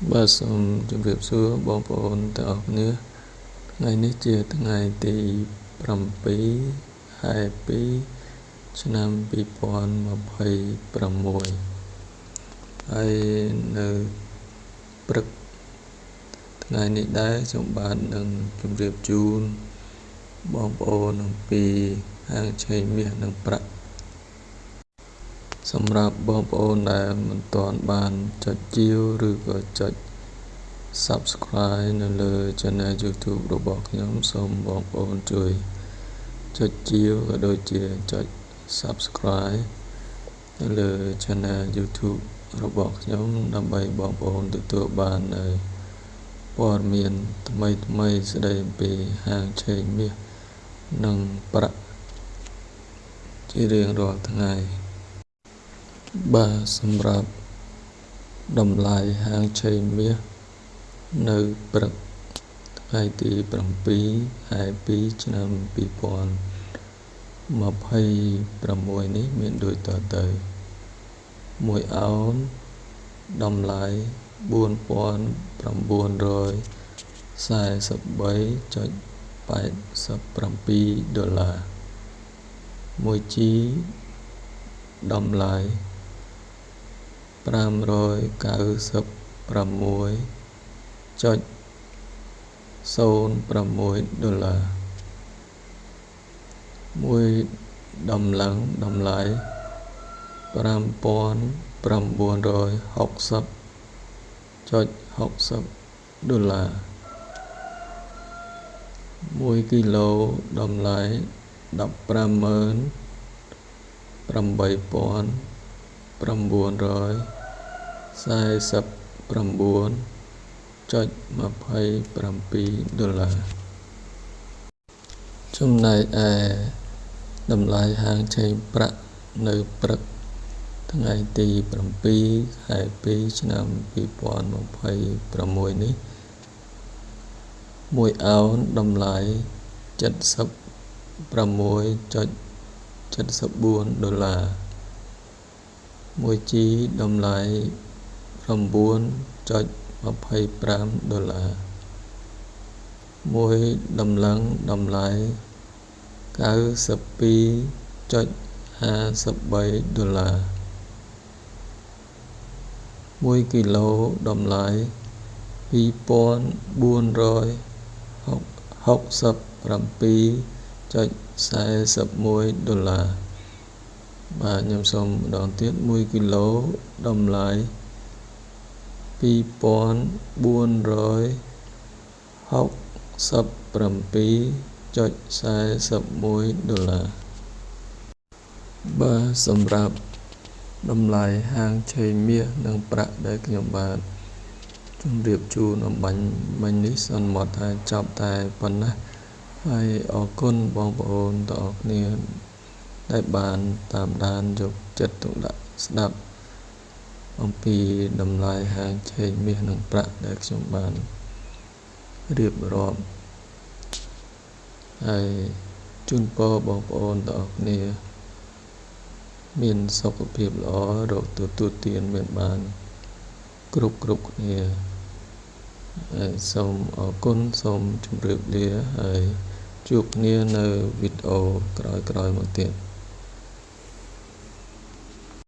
បាទសូមជម្រាបសួរបងប្អូនទាំងអស់គ្នាថ្ងៃនេះជាថ្ងៃទី7ខែ2ឆ្នាំ2026ហើយនៅព្រឹកថ្ងៃនេះដែរខ្ញុំបាននឹងជម្រាបជូនបងប្អូនអំពីហាងឆេងមាសនិងប្រាក់សម្រាប់បងប្អូនដែលមិនទាន់បានចុចជាវឬក៏ចុច Subscribe នៅលើ Channel YouTube របស់ខ្ញុំសូមបងប្អូនជួយចុចជាវក៏ដូចជាចុច Subscribe នៅលើ Channel YouTube របស់ខ្ញុំដើម្បីបងប្អូនទទួលបាននូវព័ត៌មានថ្មីស្ដីអំពីហាងឆេងមាសនិងប្រាក់ជារៀងរាល់ថ្ងៃបាទសម្រាប់តម្លៃហាងឆេងមាសនៅព្រឹកថ្ងៃទី7ខែ2ឆ្នាំ2026នេះមានដូចតទៅ1អោនតម្លៃ $4,943.87 ដុល្លារ1ជីតម្លៃ $596.06 ដុល្លារ1តម្លឹងតម្លៃ $5,960.60 ដុល្លារ1គីឡូតម្លៃ $188,949.27 ដុល្លារចំណែកឯតម្លៃហាងឆេងប្រាក់នៅព្រឹកថ្ងៃទី7ខែ2ឆ្នាំ2026នេះ1អោនតម្លៃ $76.74 ដុល្លារ1ជីតម្លៃ $9.25 ដុល្លារ1តម្លឹងតម្លៃ $92.53 ដុល្លារ1គីឡូតម្លៃ $2,467.41 ដុល្លារបាទខ្ញុំសូមម្ដងទៀត1គីឡូតម្លៃ $2,467.41 ដុល្លារបាទសម្រាប់តម្លៃហាងឆេងមាសនិងប្រាក់ដែលខ្ញុំបានជម្រាបជូនអំបញ្ញមិញនេះសន្មតថាចប់តែប៉ុណ្ណេះហើយអរគុណបងប្អូនទាំងអស់គ្នាដែលបានតាមដានយកចិត្តទុកដាក់ស្ដាប់អំពីតម្លៃហាងឆេងមាសនិងប្រាក់ដែលខ្ញុំបានរៀបរាប់ហើយជូនពរបងប្អូនទាំងអស់គ្នាមានសុខភាពល្អរកទទួលទានមានបានគ្រប់គ្នាហើយសូមអរគុណសូមជម្រាបលាហើយជួបគ្នានៅវីដេអូក្រោយៗមកទៀត